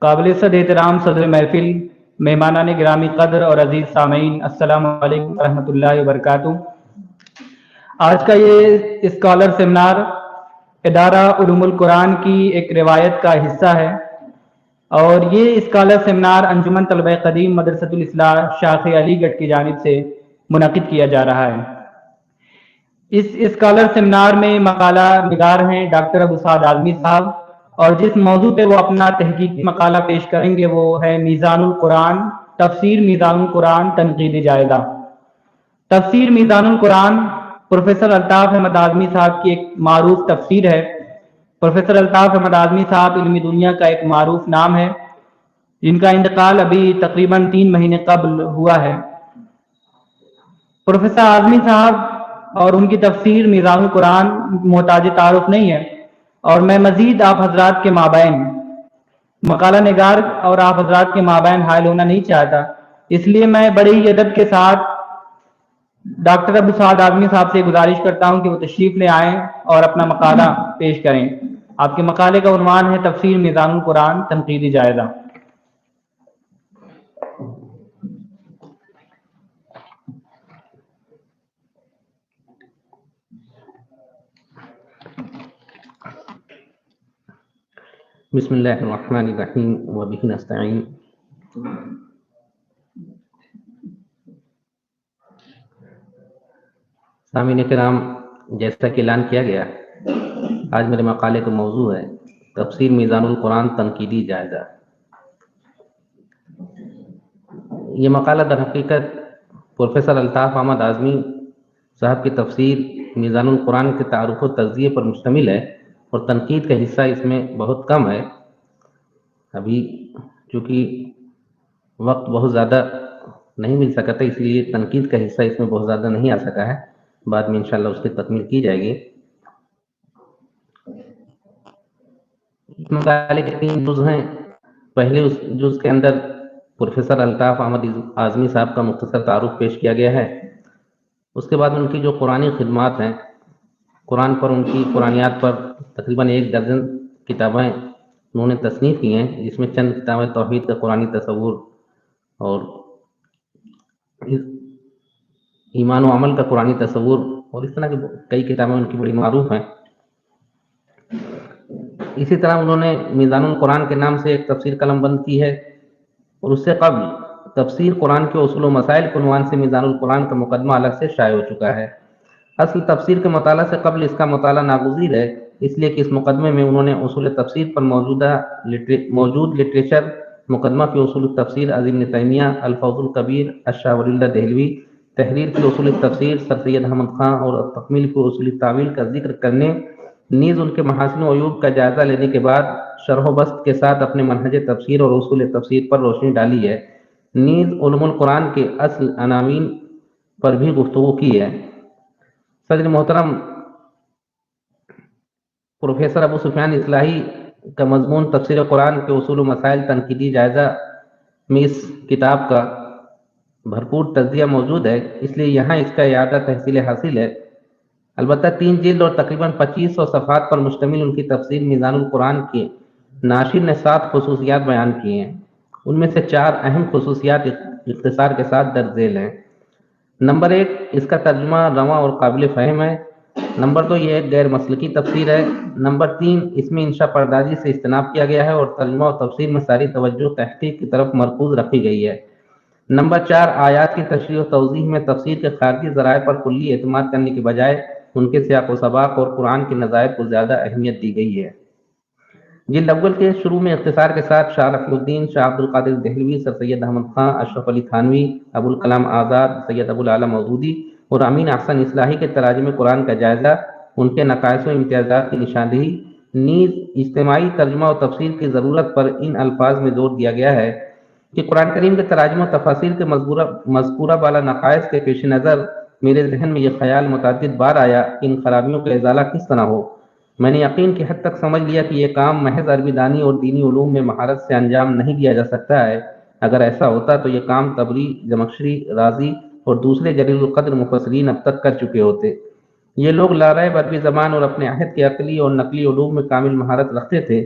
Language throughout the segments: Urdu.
قابل صد احترام صدر محفل، مہمانان گرامی قدر اور عزیز سامعین، السلام علیکم ورحمۃ اللہ وبرکاتہ۔ آج کا یہ اسکالر سیمینار ادارہ علوم القرآن کی ایک روایت کا حصہ ہے، اور یہ اسکالر سیمینار انجمن طلبہ قدیم مدرسۃ الاصلاح شاخ علی گڑھ کی جانب سے منعقد کیا جا رہا ہے۔ اس اسکالر سیمینار میں مقالہ نگار ہیں ڈاکٹر ابو سعد اعظمی صاحب، اور جس موضوع پہ وہ اپنا تحقیقی مقالہ پیش کریں گے وہ ہے میزان القرآن، تفسیر میزان القرآن تنقیدی جائزہ۔ تفسیر میزان القرآن پروفیسر الطاف احمد اعظمی صاحب کی ایک معروف تفسیر ہے۔ پروفیسر الطاف احمد اعظمی صاحب علمی دنیا کا ایک معروف نام ہے، جن کا انتقال ابھی تقریباً 3 مہینے قبل ہوا ہے۔ پروفیسر اعظمی صاحب اور ان کی تفسیر میزان القرآن محتاج تعارف نہیں ہے، اور میں مزید آپ حضرات کے مابین مقالہ نگار اور آپ حضرات کے مابین حائل ہونا نہیں چاہتا، اس لیے میں بڑے ہی ادب کے ساتھ ڈاکٹر ابو سعد اعظمی صاحب سے گزارش کرتا ہوں کہ وہ تشریف لے آئیں اور اپنا مقالہ پیش کریں۔ آپ کے مقالے کا عنوان ہے تفسیر میزان القرآن تنقیدی جائزہ۔ بسم اللہ الرحمن الرحیم وبہ نستعین۔ سامعین کرام، جیسا کہ اعلان کیا گیا، آج میرے مقالے کا موضوع ہے تفسیر میزان القرآن تنقیدی جائزہ۔ یہ مقالہ در حقیقت پروفیسر الطاف احمد اعظمی صاحب کی تفسیر میزان القرآن کے تعارف و تجزیے پر مشتمل ہے، اور تنقید کا حصہ اس میں بہت کم ہے۔ ابھی چونکہ وقت بہت زیادہ نہیں مل سکا تھا، اس لیے تنقید کا حصہ اس میں بہت زیادہ نہیں آ سکا ہے، بعد میں انشاءاللہ اس کی تکمیل کی جائے گی۔ اس مقالے کے 3 جز ہیں۔ پہلے اس جز کے اندر پروفیسر الطاف احمد اعظمی صاحب کا مختصر تعارف پیش کیا گیا ہے۔ اس کے بعد ان کی جو قرآنی خدمات ہیں، قرآن پر ان کی قرآنیات پر تقریباً 1 درجن کتابیں انہوں نے تصنیف کی ہیں، جس میں چند کتابیں توحید کا قرآنی تصور اور ایمان و عمل کا قرآنی تصور، اور اس طرح کی کئی کتابیں ان کی بڑی معروف ہیں۔ اسی طرح انہوں نے میزان القرآن کے نام سے ایک تفسیر قلم بند کی ہے، اور اس سے قبل تفسیر قرآن کے اصول و مسائل کے عنوان سے میزان القرآن کا مقدمہ الگ سے شائع ہو چکا ہے۔ اصل تفسیر کے مطالعہ سے قبل اس کا مطالعہ ناگزیر ہے، اس لیے کہ اس مقدمے میں انہوں نے اصول تفسیر پر موجود لٹریچر، مقدمہ فی اصول التفسیر عظیم ابن تیمیہ، الفوز الکبیر شاہ ولی اللہ دہلوی، تحریر فی اصول التفسیر سر سید احمد خان، اور تکمیل فی اصول التاویل کا ذکر کرنے، نیز ان کے محاسن و عیوب کا جائزہ لینے کے بعد شرح و بسط کے ساتھ اپنے منہج تفسیر اور اصول تفسیر پر روشنی ڈالی ہے، نیز علوم القرآن کے اصل عناوین پر بھی گفتگو کی ہے۔ صدر محترم پروفیسر ابو سفیان اصلاحی کا مضمون تفسیر قرآن کے اصول و مسائل تنقیدی جائزہ میں اس کتاب کا بھرپور تجزیہ موجود ہے، اس لیے یہاں اس کا اعادہ تحصیل حاصل ہے۔ البتہ 3 جلد اور تقریباً 2500 صفحات پر مشتمل ان کی تفسیر میزان القرآن کے ناشر نے 7 خصوصیات بیان کی ہیں، ان میں سے 4 اہم خصوصیات اختصار کے ساتھ درج ذیل ہیں۔ نمبر 1، اس کا ترجمہ رواں اور قابل فہم ہے۔ نمبر 2، یہ ایک غیر مسلکی تفسیر ہے۔ نمبر 3، اس میں انشاء پردازی سے اجتناب کیا گیا ہے، اور ترجمہ و تفسیر میں ساری توجہ تحقیق کی طرف مرکوز رکھی گئی ہے۔ نمبر 4، آیات کی تشریح و توضیح میں تفسیر کے خارجی ذرائع پر کلی اعتماد کرنے کے بجائے ان کے سیاق و سباق اور قرآن کے نظائر کو زیادہ اہمیت دی گئی ہے۔ جلد اول کے شروع میں اختصار کے ساتھ شاہ رفیع الدین، شاہ عبد القادر دہلوی، سر سید احمد خان، اشرف علی تھانوی، ابو الکلام آزاد، سید ابو الاعلیٰ مودودی اور امین احسن اصلاحی کے تراجم قرآن کا جائزہ، ان کے نقائص و امتیازات کی نشاندہی، نیز اجتماعی ترجمہ و تفسیر کی ضرورت پر ان الفاظ میں زور دیا گیا ہے کہ قرآن کریم کے تراجم و تفاسیر کے مذکورہ بالا نقائص کے پیش نظر میرے ذہن میں یہ خیال متعدد بار آیا کہ ان خرابیوں کا ازالہ کس طرح ہو۔ میں نے یقین کی حد تک سمجھ لیا کہ یہ کام محض عربی دانی اور دینی علوم میں مہارت سے انجام نہیں دیا جا سکتا ہے۔ اگر ایسا ہوتا تو یہ کام طبری، زمخشری، رازی اور دوسرے جلیل القدر مفسرین اب تک کر چکے ہوتے۔ یہ لوگ لارائب عربی زبان اور اپنے عہد کے عقلی اور نقلی علوم میں کامل مہارت رکھتے تھے،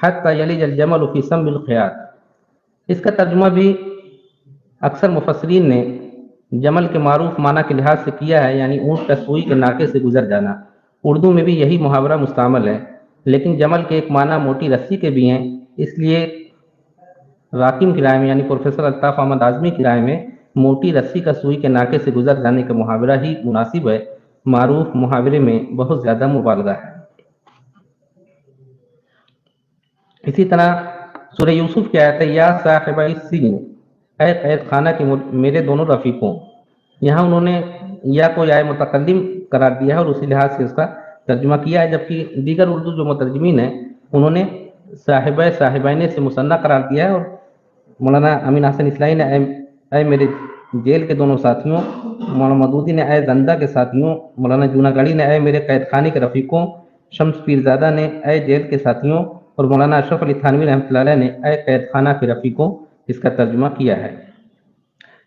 حتى يلج الجمل في سم الخياط. اس کا ترجمہ بھی اکثر مفسرین نے جمل کے معروف معنی کے لحاظ سے کیا ہے، یعنی اونٹ کا سوئی کے ناکے سے گزر جانا. اردو میں بھی یہی محاورہ مستعمل ہے، لیکن جمل کے ایک معنی موٹی رسی کے بھی ہیں، اس لیے راکم کی رائے میں یعنی پروفیسر الطاف احمد اعظمی کی رائے میں موٹی رسی کا سوئی کے ناکے سے گزر جانے کا محاورہ ہی مناسب ہے. معروف محاورے میں بہت زیادہ مبالغہ ہے. اسی طرح سورہ یوسف کی آیت ہے یا صاحب السجن، اے قید خانہ کے میرے دونوں رفیقوں. یہاں انہوں نے یا کو یا متکلم قرار دیا ہے اور اسی لحاظ سے اس کا ترجمہ کیا ہے، جبکہ دیگر اردو جو مترجمین ہیں انہوں نے صاحبین سے مثنیٰ قرار دیا ہے. اور مولانا امین احسن اصلاحی نے اے میرے جیل کے دونوں ساتھیوں، مولانا مودودی نے اے زندہ کے ساتھیوں، مولانا جوناگڑھی نے اے میرے قید خانے کے رفیقوں، شمس پیرزادہ نے اے جیل کے ساتھیوں، اور مولانا اشرف علی تھانوی رحمۃ اللہ علیہ نے اے قید خانہ کے رفیقوں اس کا ترجمہ کیا ہے.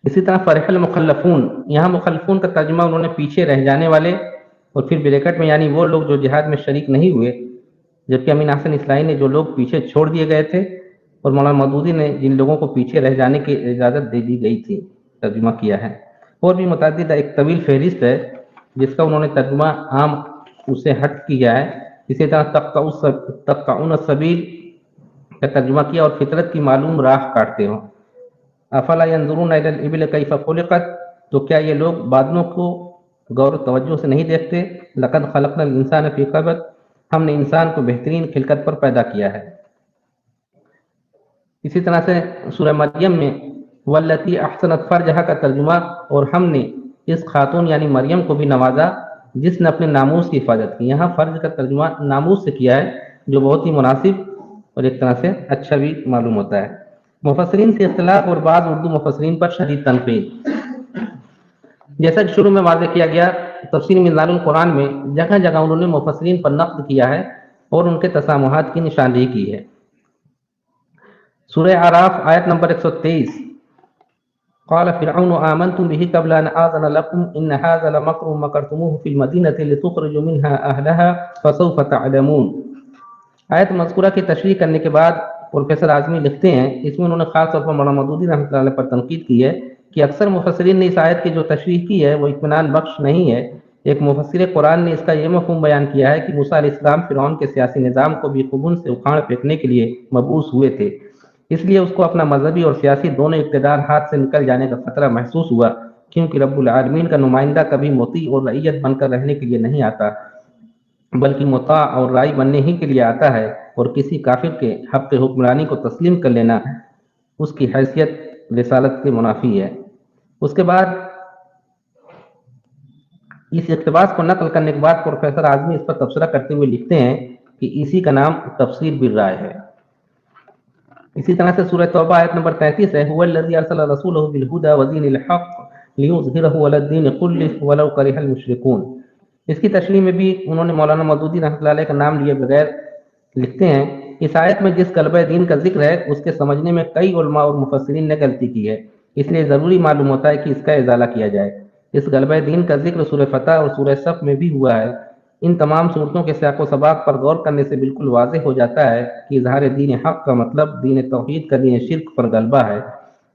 اسی طرح فرح المخلفون، یہاں مخلفون کا ترجمہ انہوں نے پیچھے رہ جانے والے اور پھر بریکٹ میں یعنی وہ لوگ جو جہاد میں شریک نہیں ہوئے، جبکہ امین احسن اصلاحی نے جو لوگ پیچھے چھوڑ دیے گئے تھے، اور مولانا مودودی نے جن لوگوں کو پیچھے رہ جانے کی اجازت دے دی گئی تھی ترجمہ کیا ہے. اور بھی متعدد ایک طویل فہرست ہے جس کا انہوں نے ترجمہ عام اس سے ہٹ کیا ہے. اسی طرح تقطعون السبیل کا ترجمہ کیا اور فطرت کی معلوم راہ کاٹتے ہوں. افلا ينظرون الى الابل كيف خلقت، تو کیا یہ لوگ بادلوں کو غور و توجہ سے نہیں دیکھتے؟ لقد خلقنا الانسان في كبد، ہم نے انسان کو بہترین خلقت پر پیدا کیا ہے. اسی طرح سے سورہ مریم میں والتی احسنت فرجہا کا ترجمہ، اور ہم نے اس خاتون یعنی مریم کو بھی نوازا جس نے اپنے ناموس کی حفاظت کی. یہاں فرج کا ترجمہ ناموس سے کیا ہے جو بہت ہی مناسب اور ایک طرح سے اچھا بھی معلوم ہوتا ہے. مفسرین سے اختلاف اور بعض اردو مفسرین پر شدید تنقید. جیسا کہ شروع میں واضح کیا گیا، تفسیر منزال القرآن میں جگہ جگہ انہوں نے مفسرین پر نقد کیا ہے اور ان کے تسامحات کی نشاندہی کی ہے. سورہ اعراف آیت نمبر 123، قال فرعون آمنتم به قبل ان آذن لكم ان هذا لمكر مكرتموه في المدينة لتخرجوا منها اهلها فسوف تعلمون. آیت مذکورہ کی تشریح کرنے کے بعد پروفیسر اعظمی لکھتے ہیں، اس میں انہوں نے خاص طور پر مولانا مودودی رحمۃ اللہ علیہ پر تنقید کی ہے کہ اکثر مفسرین نے اس آیت کی جو تشریح کی ہے وہ اطمینان بخش نہیں ہے. ایک مفسر قرآن نے اس کا یہ مفہوم بیان کیا ہے کہ موسیٰ علیہ السلام فرعون کے سیاسی نظام کو بھی خبن سے اکھاڑ پھینکنے کے لیے مبعوث ہوئے تھے، اس لیے اس کو اپنا مذہبی اور سیاسی دونوں اقتدار ہاتھ سے نکل جانے کا خطرہ محسوس ہوا، کیونکہ رب العالمین کا نمائندہ کبھی مطیع اور رعیت بن کر رہنے کے لیے نہیں آتا بلکہ مطاع اور رائی بننے ہی کے لیے آتا ہے، اور کسی کافر کے حق حکمرانی کو تسلیم کر لینا اس کی حیثیت رسالت کے منافی ہے. اس کے بعد اس اقتباس کو نقل کرنے کے بعد پروفیسر اعظمی اس پر تبصرہ کرتے ہوئے لکھتے ہیں کہ اسی کا نام تفسیر بالرائے ہے. اسی طرح سے سورہ توبہ آیت نمبر 33 ہے، هو الذي ارسل رسوله بالهدى ودين الحق ليظهره على الدين كله ولو كره المشركون. اس کی تشریح میں بھی انہوں نے مولانا مودودی رحمۃ اللہ علیہ کا نام لیے بغیر لکھتے ہیں، اس آیت میں جس غلبہ دین کا ذکر ہے اس کے سمجھنے میں کئی علماء اور مفسرین نے غلطی کی ہے، اس لیے ضروری معلوم ہوتا ہے کہ اس کا ازالہ کیا جائے. اس غلبہ دین کا ذکر سورہ فتح اور سورہ صف میں بھی ہوا ہے. ان تمام صورتوں کے سیاق و سباق پر غور کرنے سے بالکل واضح ہو جاتا ہے کہ اظہار دین حق کا مطلب دین توحید کا دین شرک پر غلبہ ہے.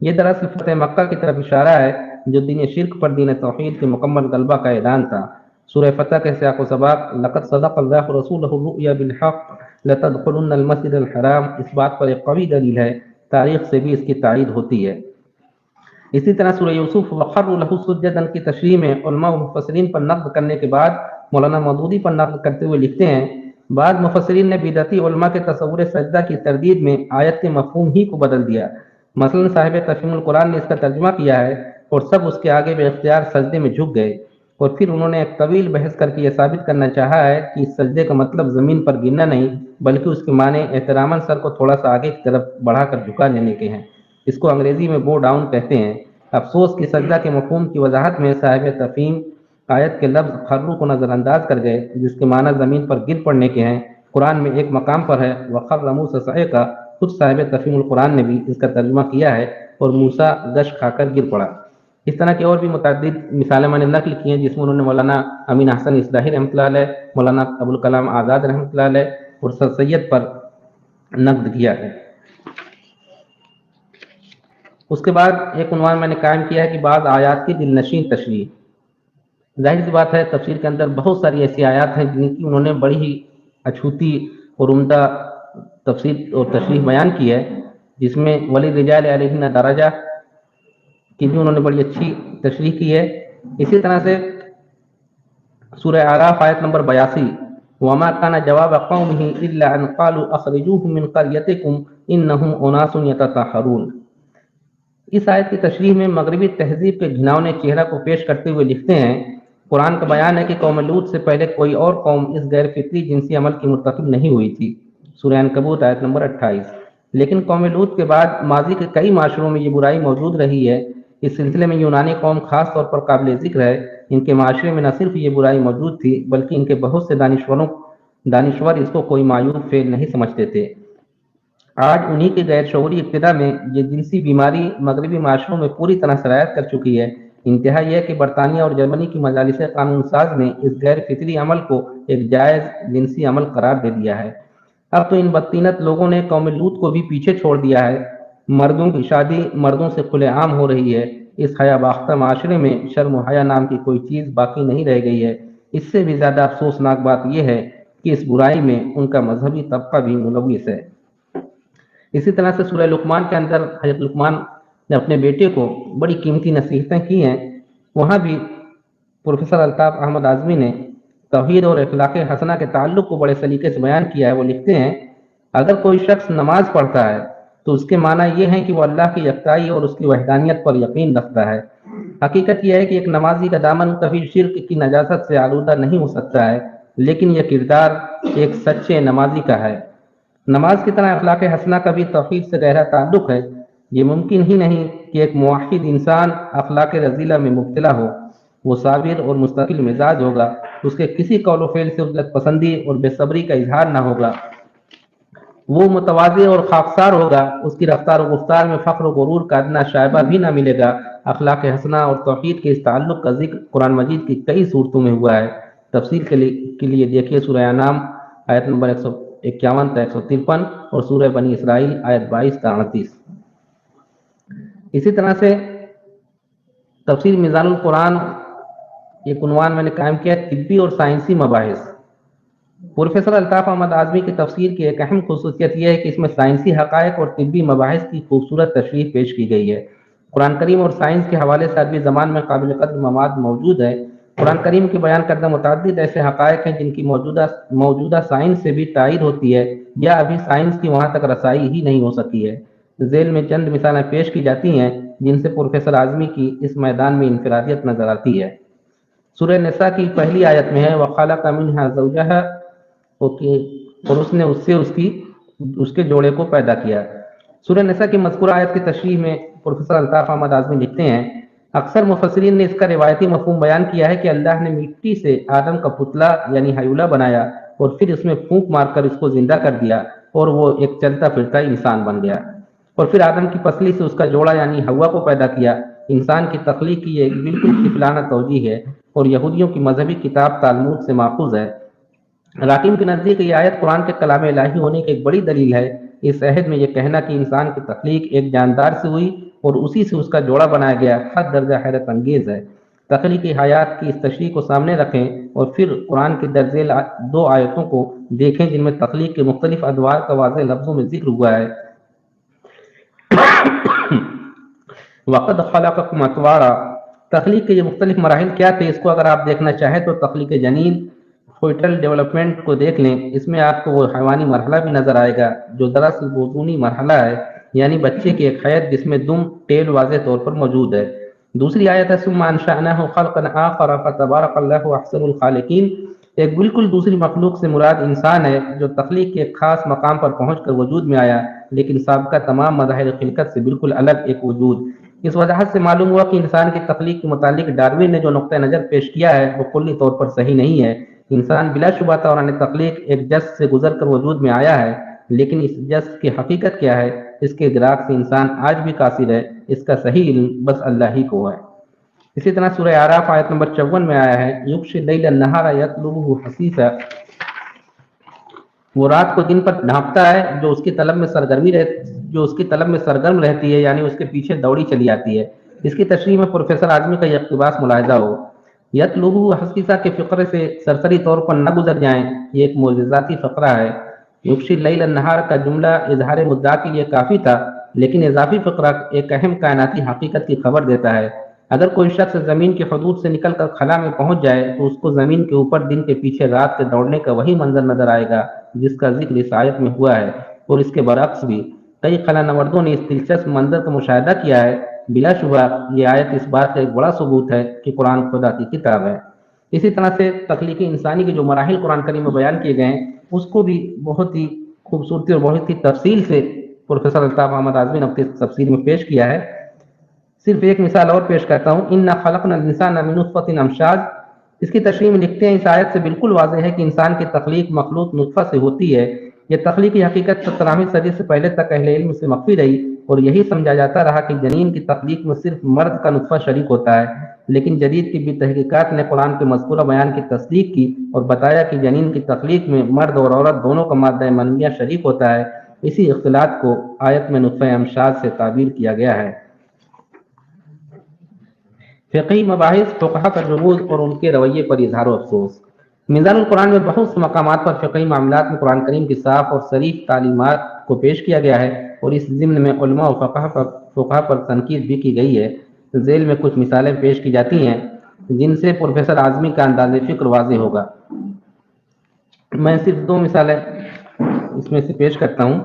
یہ دراصل فتح مکہ کی طرف اشارہ ہے جو دین شرک پر دین توحید کے مکمل غلبہ کا اعلان تھا. سورہ فتح کے سیاق و سباق لقد صدق اللہ رسولہ الرؤیا بالحق لتدخلن المسجد الحرام اس بات پر ایک قوی دلیل ہے، تاریخ سے بھی اس کی تائید ہوتی ہے. اسی طرح سورہ یوسف وخروا لہ سجدا کی تشریح میں علماء و مفسرین پر نقد کرنے کے بعد مولانا مودودی پر نقد کرتے ہوئے لکھتے ہیں، بعض مفسرین نے بدعتی علماء کے تصور سجدہ کی تردید میں آیت کے مفہوم ہی کو بدل دیا. مثلا صاحب تفہیم القرآن نے اس کا ترجمہ کیا ہے اور سب اس کے آگے بے اختیار سجدے میں جھک گئے، اور پھر انہوں نے ایک طویل بحث کر کے یہ ثابت کرنا چاہا ہے کہ اس سجدے کا مطلب زمین پر گرنا نہیں بلکہ اس کے معنی احتراماً سر کو تھوڑا سا آگے کی طرف بڑھا کر جھکا لینے کے ہیں. اس کو انگریزی میں بو ڈاؤن کہتے ہیں. افسوس کی سجدہ کے مفہوم کی وضاحت میں صاحب تفہیم آیت کے لفظ خرو کو نظر انداز کر گئے جس کے معنی زمین پر گر پڑنے کے ہیں. قرآن میں ایک مقام پر ہے وخر موسیٰ صعقا، خود صاحب تفہیم القرآن نے بھی اس کا ترجمہ کیا ہے اور موسیٰ گش کھا کر گر پڑا. اس طرح کی اور بھی متعدد مثالیں میں نے نقل کی ہیں جس میں انہوں نے مولانا امین احسن اصلاحی رحمۃ اللہ علیہ، مولانا ابوالکلام آزاد رحمۃ اللہ علیہ اور سر سید پر نقد کیا ہے۔ اس کے بعد ایک عنوان میں نے قائم کیا ہے کہ بعض آیات کی دل نشین تشریح۔ ظاہر سی بات ہے تفسیر کے اندر بہت ساری ایسی آیات ہیں جن کی انہوں نے بڑی ہی اچھوتی اور عمدہ تفسیر اور تشریح بیان کی ہے، جس میں وللرجال علیہن درجہ کی بھی انہوں نے بڑی اچھی تشریح کی ہے۔ اسی طرح سے سورہ اعراف آیت نمبر 82 وما كان جواب قومه الا ان قالوا اخرجوهم من قريتكم انهم اناس يتطهرون۔ اس آیت کی تشریح میں مغربی تہذیب کے گھناؤنے چہرہ کو پیش کرتے ہوئے لکھتے ہیں قرآن کا بیان ہے کہ قوم لوط سے پہلے کوئی اور قوم اس غیر فطری جنسی عمل کی مرتکب نہیں ہوئی تھی، سورہ عنکبوت آیت نمبر 28۔ لیکن قوم لوط کے بعد ماضی کے کئی معاشروں میں یہ برائی موجود رہی ہے۔ اس سلسلے میں یونانی قوم خاص طور پر قابل ذکر ہے۔ ان کے معاشرے میں نہ صرف یہ برائی موجود تھی بلکہ ان کے بہت سے دانشور اس کو کوئی معیوب فعل نہیں سمجھتے تھے۔ آج انہی کی غیر شعوری ابتدا میں یہ جنسی بیماری مغربی معاشروں میں پوری طرح سرایت کر چکی ہے۔ انتہا یہ ہے کہ برطانیہ اور جرمنی کی مجالس قانون ساز نے اس غیر فطری عمل کو ایک جائز جنسی عمل قرار دے دیا ہے۔ اب تو ان بدطینت لوگوں نے قوم لوط کو بھی پیچھے چھوڑ دیا ہے۔ مردوں کی شادی مردوں سے کھلے عام ہو رہی ہے۔ اس حیا باختہ معاشرے میں شرم و حیا نام کی کوئی چیز باقی نہیں رہ گئی ہے۔ اس سے بھی زیادہ افسوسناک بات یہ ہے کہ اس برائی میں ان کا مذہبی طبقہ بھی ملوث ہے۔ اسی طرح سے سورہ لقمان کے اندر حضرت لقمان نے اپنے بیٹے کو بڑی قیمتی نصیحتیں کی ہیں۔ وہاں بھی پروفیسر الطاف احمد اعظمی نے توحید اور اخلاق حسنہ کے تعلق کو بڑے سلیقے سے بیان کیا ہے۔ وہ لکھتے ہیں اگر کوئی شخص نماز پڑھتا ہے تو اس کے معنی یہ ہے کہ وہ اللہ کی یکتائی اور اس کی وحدانیت پر یقین رکھتا ہے۔ حقیقت یہ ہے کہ ایک نمازی کا دامن کبھی شرک کی نجاست سے آلودہ نہیں ہو سکتا ہے، لیکن یہ کردار ایک سچے نمازی کا ہے۔ نماز کی طرح اخلاق حسنہ کا بھی توحید سے گہرا تعلق ہے۔ یہ ممکن ہی نہیں کہ ایک موحد انسان اخلاق رذیلہ میں مبتلا ہو۔ وہ صابر اور مستقل مزاج ہوگا، اس کے کسی قول و فعل سے عزلت پسندی اور بے صبری کا اظہار نہ ہوگا۔ وہ متواضع اور خاکسار ہوگا، اس کی رفتار و گفتار میں فخر و غرور کا ادنا شائبہ بھی نہ ملے گا۔ اخلاق حسنہ اور توحید کے اس تعلق کا ذکر قرآن مجید کی کئی صورتوں میں ہوا ہے۔ تفسیر کے لیے دیکھیے سورہ انعام آیت نمبر 151 تا 153 اور سورہ بنی اسرائیل آیت 22 تا 38۔ اسی طرح سے تفسیر میزان القرآن ایک عنوان میں نے قائم کیا طبی اور سائنسی مباحث۔ پروفیسر الطاف احمد اعظمی کی تفسیر کی ایک اہم خصوصیت یہ ہے کہ اس میں سائنسی حقائق اور طبی مباحث کی خوبصورت تشریح پیش کی گئی ہے۔ قرآن کریم اور سائنس کے حوالے سے عربی زبان میں قابل قدر مواد موجود ہے۔ قرآن کریم کے بیان کردہ متعدد ایسے حقائق ہیں جن کی موجودہ سائنس سے بھی تائید ہوتی ہے یا ابھی سائنس کی وہاں تک رسائی ہی نہیں ہو سکی ہے۔ ذیل میں چند مثالیں پیش کی جاتی ہیں جن سے پروفیسر اعظمی کی اس میدان میں انفرادیت نظر آتی ہے۔ سورہ نساء کی پہلی آیت میں ہے وَخَلَقَ مِنْهَا زَوْجَهَا، اور اس نے اس سے اس کے جوڑے کو پیدا کیا۔ سورہ نساء کی مذکورہ آیت کی تشریح میں پروفیسر الطاف احمد اعظمی لکھتے ہیں اکثر مفسرین نے اس کا روایتی مفہوم بیان کیا ہے کہ اللہ نے مٹی سے آدم کا پتلا یعنی ہیولہ بنایا اور پھر اس میں پھونک مار کر اس کو زندہ کر دیا اور وہ ایک چلتا پھرتا انسان بن گیا، اور پھر آدم کی پسلی سے اس کا جوڑا یعنی حوا کو پیدا کیا۔ انسان کی تخلیق کی یہ بالکل طفلانہ توجیہ ہے اور یہودیوں کی مذہبی کتاب تالمود سے ماخوذ ہے۔ راکیم کے نزدیک یہ آیت قرآن کے کلام الہی ہونے کی ایک بڑی دلیل ہے۔ اس عہد میں یہ کہنا کہ انسان کی تخلیق ایک جاندار سے ہوئی اور اسی سے اس کا جوڑا بنایا گیا حد درجہ حیرت انگیز ہے۔ تخلیقی حیات کی اس تشریح کو سامنے رکھیں اور پھر قرآن کی درجیل دو آیتوں کو دیکھیں جن میں تخلیق کے مختلف ادوار کا واضح لفظوں میں ذکر ہوا ہے۔ وَقَدْ خَلَقَكُمْ أَطْوَارًا، تخلیق کے یہ مختلف مراحل کیا تھے اس کو اگر آپ دیکھنا چاہیں تو تخلیق جنین فوئٹل ڈیولپمنٹ کو دیکھ لیں۔ اس میں آپ کو وہ حیوانی مرحلہ بھی نظر آئے گا جو دراصل بطونی مرحلہ ہے، یعنی بچے کی ایک حیت جس میں دم ٹیل واضح طور پر موجود ہے۔ دوسری آیت ہے ثم انشأناه خلقا آخر فتبارک اللہ احسن الخالقین، ایک بالکل دوسری مخلوق سے مراد انسان ہے جو تخلیق کے ایک خاص مقام پر پہنچ کر وجود میں آیا لیکن سابقہ تمام مظاہر خلقت سے بالکل الگ ایک وجود۔ اس وضاحت سے معلوم ہوا کہ انسان کی تخلیق کے متعلق ڈاروین نے جو نقطہ نظر پیش کیا ہے وہ کلی طور پر صحیح نہیں ہے۔ انسان بلا شبہ دوران تخلیق ایک جس سے گزر کر وجود میں آیا ہے، لیکن اس جس کی حقیقت کیا ہے اس کے ادراک سے انسان آج بھی قاصر ہے، اس کا صحیح علم بس اللہ ہی کو ہے۔ اسی طرح سورہ اعراف آیت نمبر 54 میں آیا ہے یغشی اللیل النہار یطلبہ حثیثا وہ رات کو دن پر ڈھانپتا ہے جو اس کی طلب میں سرگرم رہتی ہے، یعنی اس کے پیچھے دوڑی چلی آتی ہے۔ اس کی تشریح میں پروفیسر اعظمی کا یہ اقتباس ملاحظہ ہو: یطلبہ حسیسہ کے فقرے سے سرسری طور پر نہ گزر جائیں، یہ ایک معجزاتی فقرہ ہے۔ یغشی اللیل النہار کا جملہ اظہار مدعا کے لیے کافی تھا، لیکن اضافی فقرہ ایک اہم کائناتی حقیقت کی خبر دیتا ہے۔ اگر کوئی شخص زمین کے حدود سے نکل کر خلا میں پہنچ جائے تو اس کو زمین کے اوپر دن کے پیچھے رات کے دوڑنے کا وہی منظر نظر آئے گا جس کا ذکر اس آیت میں ہوا ہے، اور اس کے برعکس بھی کئی خلا نوردوں نے اس دلچسپ منظر کا مشاہدہ کیا ہے۔ بلا شبہ یہ آیت اس بات کا ایک بڑا ثبوت ہے کہ قرآن خدا کی کتاب ہے۔ اسی طرح سے تخلیق انسانی کے جو مراحل قرآن کریم میں بیان کیے گئے ہیں اس کو بھی بہت ہی خوبصورتی اور بہت ہی تفصیل سے پروفیسر الطاف محمد اعظمی نے اپنی تفسیر میں پیش کیا ہے۔ صرف ایک مثال اور پیش کرتا ہوں: انا خلقنا الانسان من نطفۃ امشاج۔ اس کی تشریح میں لکھتے ہیں اس آیت سے بالکل واضح ہے کہ انسان کی تخلیق مخلوط نطفہ سے ہوتی ہے۔ یہ تخلیقی حقیقت 17ویں صدی سے پہلے تک اہل علم سے مخفی رہی اور یہی سمجھا جاتا رہا کہ جنین کی تخلیق میں صرف مرد کا نطفہ شریک ہوتا ہے، لیکن جدید طبی تحقیقات نے قرآن کے مذکورہ بیان کی تصدیق کی اور بتایا کہ جنین کی تخلیق میں مرد اور عورت دونوں کا مادہ منویہ شریک ہوتا ہے۔ اسی اختلاط کو آیت میں نطفہ امشاج سے تعبیر کیا گیا ہے۔ فقہی مباحث، فقہا کا رموز اور ان کے رویے پر اظہار و افسوس۔ میزان القرآن میں بہت سے مقامات پر فقہی معاملات میں قرآن کریم کی صاف اور صریح تعلیمات کو پیش کیا گیا ہے اور اس ضمن میں علماء و فقہا پر تنقید بھی کی گئی ہے۔ ذیل میں کچھ مثالیں پیش کی جاتی ہیں جن سے پروفیسر اعظمی کا انداز فکر واضح ہوگا۔ میں صرف 2 مثالیں اس میں سے پیش کرتا ہوں۔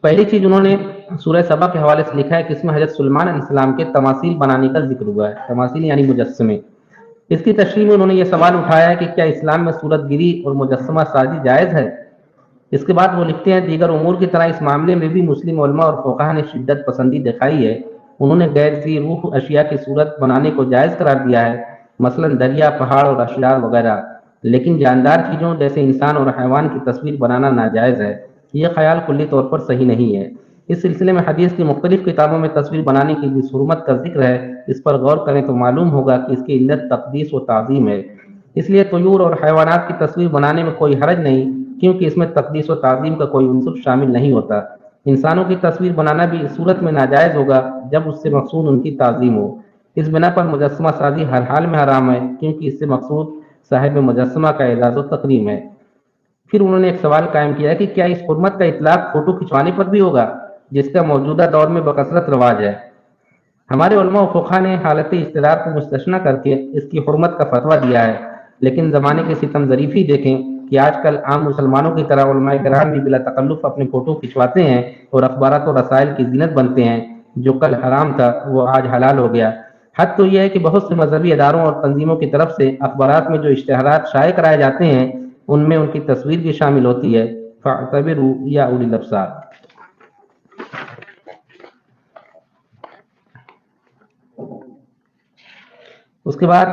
پہلی چیز انہوں نے سورہ سبا کے حوالے سے لکھا ہے کہ اس میں حضرت سلیمان علیہ السلام کے تماثیل بنانے کا ذکر ہوا ہے۔ تماثیل یعنی مجسمے۔ اس کی تشریح میں انہوں نے یہ سوال اٹھایا ہے کہ کیا اسلام میں صورت گری اور مجسمہ سازی جائز ہے؟ اس کے بعد وہ لکھتے ہیں دیگر امور کی طرح اس معاملے میں بھی مسلم علماء اور فقہا نے شدت پسندی دکھائی ہے۔ انہوں نے غیر ذی روح اشیاء کی صورت بنانے کو جائز قرار دیا ہے، مثلا دریا، پہاڑ اور اشجار وغیرہ، لیکن جاندار چیزوں جیسے انسان اور حیوان کی تصویر بنانا ناجائز ہے۔ یہ خیال کلی طور پر صحیح نہیں ہے۔ اس سلسلے میں حدیث کی مختلف کتابوں میں تصویر بنانے کی جس حرمت کا ذکر ہے اس پر غور کریں تو معلوم ہوگا کہ اس کی علت تقدیس و تعظیم ہے۔ اس لیے طیور اور حیوانات کی تصویر بنانے میں کوئی حرج نہیں، کیونکہ اس میں تقدیس و تعظیم کا کوئی عنصر شامل نہیں ہوتا۔ انسانوں کی تصویر بنانا بھی اس صورت میں ناجائز ہوگا جب اس سے مقصود ان کی تعظیم ہو۔ اس بنا پر مجسمہ سازی ہر حال میں حرام ہے، کیونکہ اس سے مقصود صاحب مجسمہ کا اعزاز و تکریم ہے۔ پھر انہوں نے ایک سوال قائم کیا ہے کہ کیا اس حرمت کا اطلاق فوٹو کھنچوانے پر بھی ہوگا جس کا موجودہ دور میں بکثرت رواج ہے؟ ہمارے علماء و فقہا نے حالت اضطرار کو مستثنیٰ کر کے اس کی حرمت کا فتویٰ دیا ہے، لیکن زمانے کے ستم ظریفی دیکھیں کہ آج کل عام مسلمانوں کی طرح علماء کرام بھی بلا تکلف اپنے فوٹو کھنچواتے ہیں اور اخبارات و رسائل کی زینت بنتے ہیں۔ جو کل حرام تھا وہ آج حلال ہو گیا۔ حد تو یہ ہے کہ بہت سے مذہبی اداروں اور تنظیموں کی طرف سے اخبارات میں جو اشتہارات شائع کرائے جاتے ہیں ان میں ان کی تصویر بھی شامل ہوتی ہے۔ فاعتبروا یا اولی الابصار۔ اس کے بعد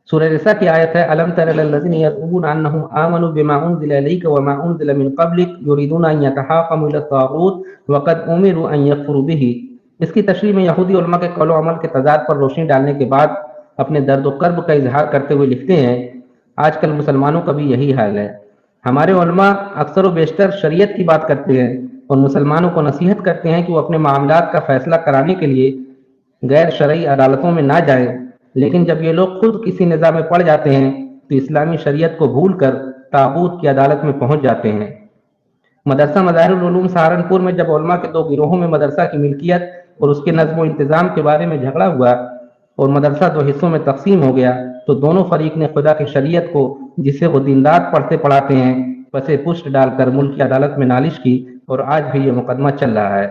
سورہ نساء کی آیت ہے الم تر الی الذین یزعمون انہم آمنوا بما انزل الیک وما انزل من قبلک یریدون ان یتحاکموا الی الطاغوت وقد امروا ان یکفروا بہ۔ اس کی تشریح میں یہودی علماء کے قول و عمل کے تضاد پر روشنی ڈالنے کے بعد اپنے درد و کرب کا اظہار کرتے ہوئے لکھتے ہیں آج کل مسلمانوں کا بھی یہی حال ہے۔ ہمارے علماء اکثر و بیشتر شریعت کی بات کرتے ہیں اور مسلمانوں کو نصیحت کرتے ہیں کہ وہ اپنے معاملات کا فیصلہ کرانے کے لیے غیر شرعی عدالتوں میں نہ جائیں، لیکن جب یہ لوگ خود کسی نظام میں پڑ جاتے ہیں تو اسلامی شریعت کو بھول کر طاغوت کی عدالت میں پہنچ جاتے ہیں۔ مدرسہ مظاہر العلوم سہارنپور میں جب علماء کے 2 گروہوں میں مدرسہ کی ملکیت اور اس کے نظم و انتظام کے بارے میں جھگڑا ہوا اور مدرسہ 2 حصوں میں تقسیم ہو گیا تو دونوں فریق نے خدا کی شریعت کو جسے وہ دن رات پڑھتے پڑھاتے ہیں پسے پشت ڈال کر ملک کی عدالت میں نالش کی اور آج بھی یہ مقدمہ چل رہا ہے۔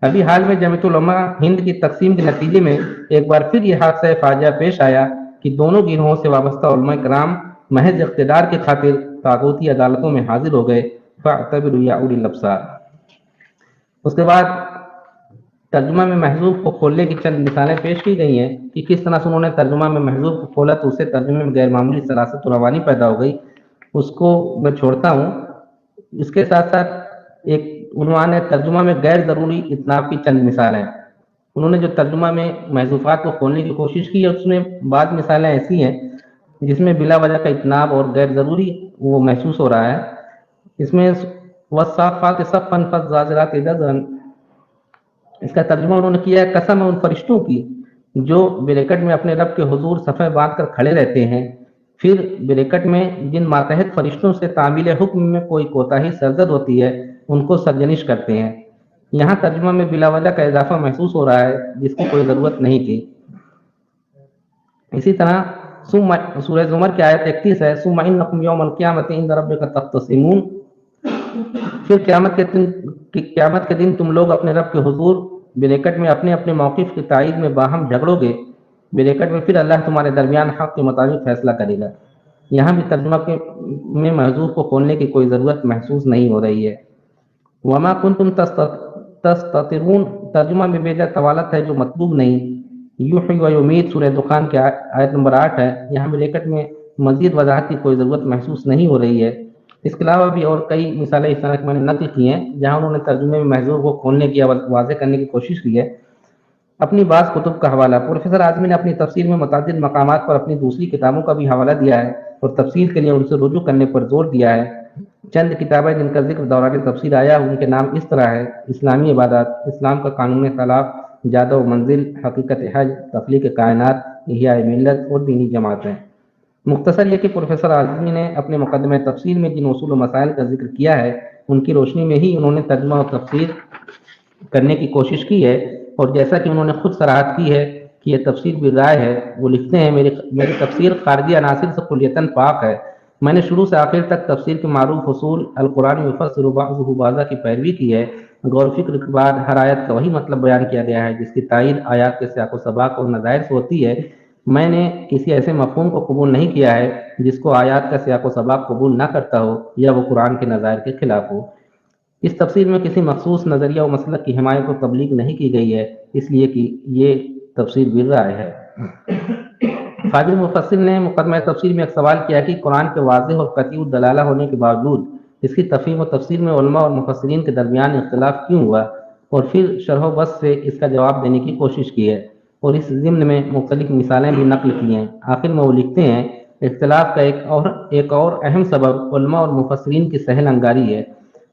ابھی حال میں جمعیت العلماء ہند کی تقسیم کے نتیجے میں ایک بار پھر یہ حادثہ فاجعہ پیش آیا کہ دونوں گروہوں سے وابستہ علماء کرام محض اقتدار کی خاطر طاغوتی عدالتوں میں حاضر ہو گئے۔ فاعتبروا یا اولی الابصار۔ اس کے بعد ترجمہ میں محذوف کو کھولنے کی چند مثالیں پیش کی گئی ہیں کہ کس طرح سے انہوں نے ترجمہ میں محذوف کو کھولا تو اسے ترجمے میں غیر معمولی سراست و روانی پیدا ہو گئی۔ اس کو میں چھوڑتا ہوں۔ اس کے ساتھ ساتھ ایک عنوان ہے ترجمہ میں غیر ضروری اتناب کی چند مثالیں۔ انہوں نے جو ترجمہ میں محذوفات کو کھولنے کی کوشش کی ہے اس میں بعض مثالیں ایسی ہیں جس میں بلا وجہ کا اتناب اور غیر ضروری وہ محسوس ہو رہا ہے۔ اس میں والصافات صفا فالزاجرات زجرا، اس کا ترجمہ انہوں نے کیا ہے قسم ہے ان فرشتوں کی جو بریکٹ میں اپنے رب کے حضور صفحہ باندھ کر کھڑے رہتے ہیں، پھر بریکٹ میں جن ماتحت فرشتوں سے تعمیل حکم میں کوئی کوتاہی سرزد ہوتی ہے ان کو سرجنش کرتے ہیں۔ یہاں ترجمہ میں بلا وجہ کا اضافہ محسوس ہو رہا ہے جس کی کوئی ضرورت نہیں تھی۔ اسی طرح سورہ زمر کی آیت 31 ہے، ثم انکم یوم القیامۃ عند ربک تختصمون، پھر قیامت کے دن تم لوگ اپنے رب کے حضور بریکٹ میں اپنے اپنے موقف کی تائید میں باہم جھگڑو گے، بریکٹ میں پھر اللہ تمہارے درمیان حق کے مطابق فیصلہ کرے گا۔ یہاں بھی ترجمہ میں محذوف کو کھولنے کی کوئی ضرورت محسوس نہیں ہو رہی ہے۔ وما کنتم تستترون، ترجمہ میں بیجا طوالت ہے جو مطلوب نہیں۔ یحیی و یمیت سورہ دخان کے آیت نمبر 8 ہے، یہاں بریکٹ میں مزید وضاحت کی کوئی ضرورت محسوس نہیں ہو رہی ہے۔ اس کے علاوہ بھی اور کئی مثالیں اس طرح کی میں نے نقل کی ہیں جہاں انہوں نے ترجمے میں محذوف کو کھولنے کی یا واضح کرنے کی کوشش کی ہے۔ اپنی بعض کتب کا حوالہ، پروفیسر اعظمی نے اپنی تفسیر میں متعدد مقامات پر اپنی دوسری کتابوں کا بھی حوالہ دیا ہے اور تفسیر کے لیے ان سے رجوع کرنے پر زور دیا ہے۔ چند کتابیں جن کا ذکر دوران تفسیر آیا ان کے نام اس طرح ہے: اسلامی عبادات، اسلام کا قانون طلاق، جادہ و منزل، حقیقت حج، تخلیق کائنات، احیاء ملت اور دینی جماعتیں۔ مختصر یہ کہ پروفیسر اعظمی نے اپنے مقدمہ تفسیر میں جن اصول و مسائل کا ذکر کیا ہے ان کی روشنی میں ہی انہوں نے ترجمہ و تفسیر کرنے کی کوشش کی ہے، اور جیسا کہ انہوں نے خود صراحت کی ہے کہ یہ تفسیر بھی رائے ہے، وہ لکھتے ہیں میری تفسیر خارجی عناصر سے کلیتاً پاک ہے۔ میں نے شروع سے آخر تک تفسیر کے معروف اصول القرآن یفسر بعضہ بعضا کی پیروی کی ہے۔ غور و فکر کے بعد ہر آیت کا وہی مطلب بیان کیا گیا ہے جس کی تائید آیات کے سیاق و سباق اور نظائر سے ہوتی ہے۔ میں نے کسی ایسے مفہوم کو قبول نہیں کیا ہے جس کو آیات کا سیاق و سباق قبول نہ کرتا ہو یا وہ قرآن کے نظائر کے خلاف ہو۔ اس تفسیر میں کسی مخصوص نظریہ و مسلک کی حمایت و تبلیغ نہیں کی گئی ہے، اس لیے کہ یہ تفسیر بالرائے ہے۔ فاضل مفسر نے مقدمہ تفسیر میں ایک سوال کیا کہ قرآن کے واضح اور قطعی الدلالہ ہونے کے باوجود اس کی تفہیم و تفسیر میں علماء اور مفسرین کے درمیان اختلاف کیوں ہوا، اور پھر شرح و بسط سے اس کا جواب دینے کی کوشش کی ہے اور اس ضمن میں مختلف مثالیں بھی نقل کی ہیں۔ آخر میں وہ لکھتے ہیں، اختلاف کا ایک اور اہم سبب علماء اور مفسرین کی سہل انگاری ہے۔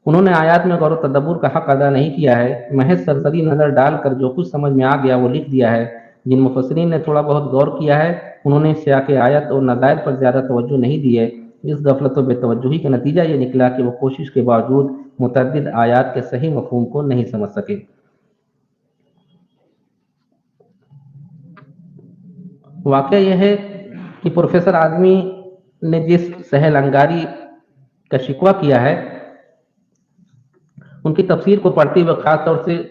انہوں نے آیات میں غور و تدبر کا حق ادا نہیں کیا ہے، محض سرسری نظر ڈال کر جو کچھ سمجھ میں آ گیا وہ لکھ دیا ہے۔ جن مفسرین نے تھوڑا بہت غور کیا ہے انہوں نے سیاق آیت اور نظائر پر زیادہ توجہ نہیں دی ہے۔ اس غفلت و بے توجہی کا نتیجہ یہ نکلا کہ وہ کوشش کے باوجود متعدد آیات کے صحیح مفہوم کو نہیں سمجھ سکے۔ واقعہ یہ ہے کہ پروفیسر اعظمی نے جس سہل انگاری کا شکوہ کیا ہے ان کی تفسیر کو پڑھتے ہوئے خاص طور سے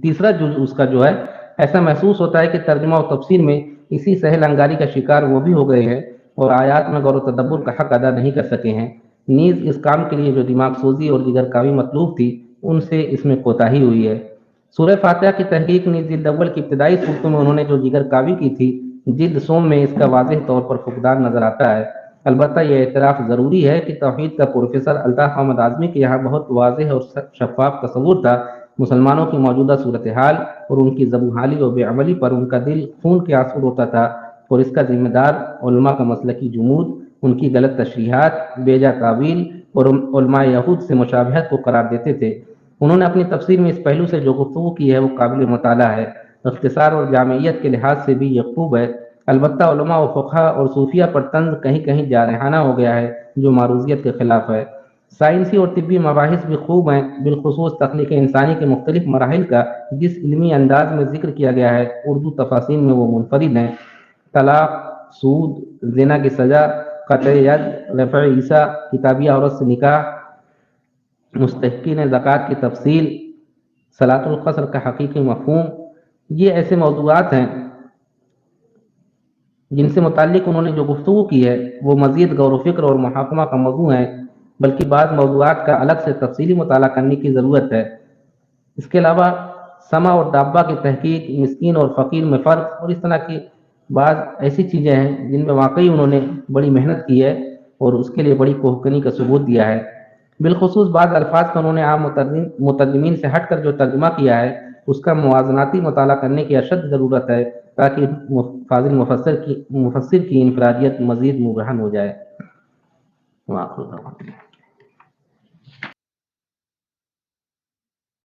تیسرا جز اس کا جو ہے ایسا محسوس ہوتا ہے کہ ترجمہ و تفسیر میں اسی سہل انگاری کا شکار وہ بھی ہو گئے ہیں اور آیات میں غور و تدبر کا حق ادا نہیں کر سکے ہیں۔ نیز اس کام کے لیے جو دماغ سوزی اور دیگر کاوی مطلوب تھی ان سے اس میں کوتاہی ہوئی ہے۔ سورہ فاتحہ کی تحقیق نیز جلد اول کی ابتدائی صورتوں میں انہوں نے جو دیگر کاوی کی تھی، جلد سوم میں اس کا واضح طور پر فقدان نظر آتا ہے۔ البتہ یہ اعتراف ضروری ہے کہ توحید کا پروفیسر الطاف محمد اعظمی کے یہاں بہت واضح اور شفاف تصور تھا۔ مسلمانوں کی موجودہ صورتحال اور ان کی ذبوحالی و بے عملی پر ان کا دل خون کے آنسو روتا تھا، اور اس کا ذمہ دار علماء کا مسلکی جمود، ان کی غلط تشریحات، بیجا تعویل اور علماء یہود سے مشابہت کو قرار دیتے تھے۔ انہوں نے اپنی تفسیر میں اس پہلو سے جو گفتگو کی ہے وہ قابل مطالعہ ہے، اختصار اور جامعیت کے لحاظ سے بھی یہ خوب ہے۔ البتہ علماء و فقہا اور صوفیہ پر طنز کہیں کہیں جارحانہ ہو گیا ہے جو معروضیت کے خلاف ہے۔ سائنسی اور طبی مباحث بھی خوب ہیں، بالخصوص تخلیق انسانی کے مختلف مراحل کا جس علمی انداز میں ذکر کیا گیا ہے اردو تفاسیر میں وہ منفرد ہیں۔ طلاق، سود، زنا کی سزا، قطع ید، رفع عیسیٰ، کتابیہ عورت سے نکاح، مستحقین زکوٰۃ کی تفصیل، صلاۃ القصر کا حقیقی مفہوم، یہ ایسے موضوعات ہیں جن سے متعلق انہوں نے جو گفتگو کی ہے وہ مزید غور و فکر اور محاکمہ کا موضوع ہے، بلکہ بعض موضوعات کا الگ سے تفصیلی مطالعہ کرنے کی ضرورت ہے۔ اس کے علاوہ سما اور دابہ کی تحقیق، مسکین اور فقیر میں فرق اور اس طرح کی بعض ایسی چیزیں ہیں جن میں واقعی انہوں نے بڑی محنت کی ہے اور اس کے لیے بڑی کوہکنی کا ثبوت دیا ہے۔ بالخصوص بعض الفاظ کا انہوں نے عام مترجمین سے ہٹ کر جو ترجمہ کیا ہے اس کا موازناتی مطالعہ کرنے کی اشد ضرورت ہے تاکہ فاضل مفسر کی انفرادیت مزید مبرہن ہو جائے۔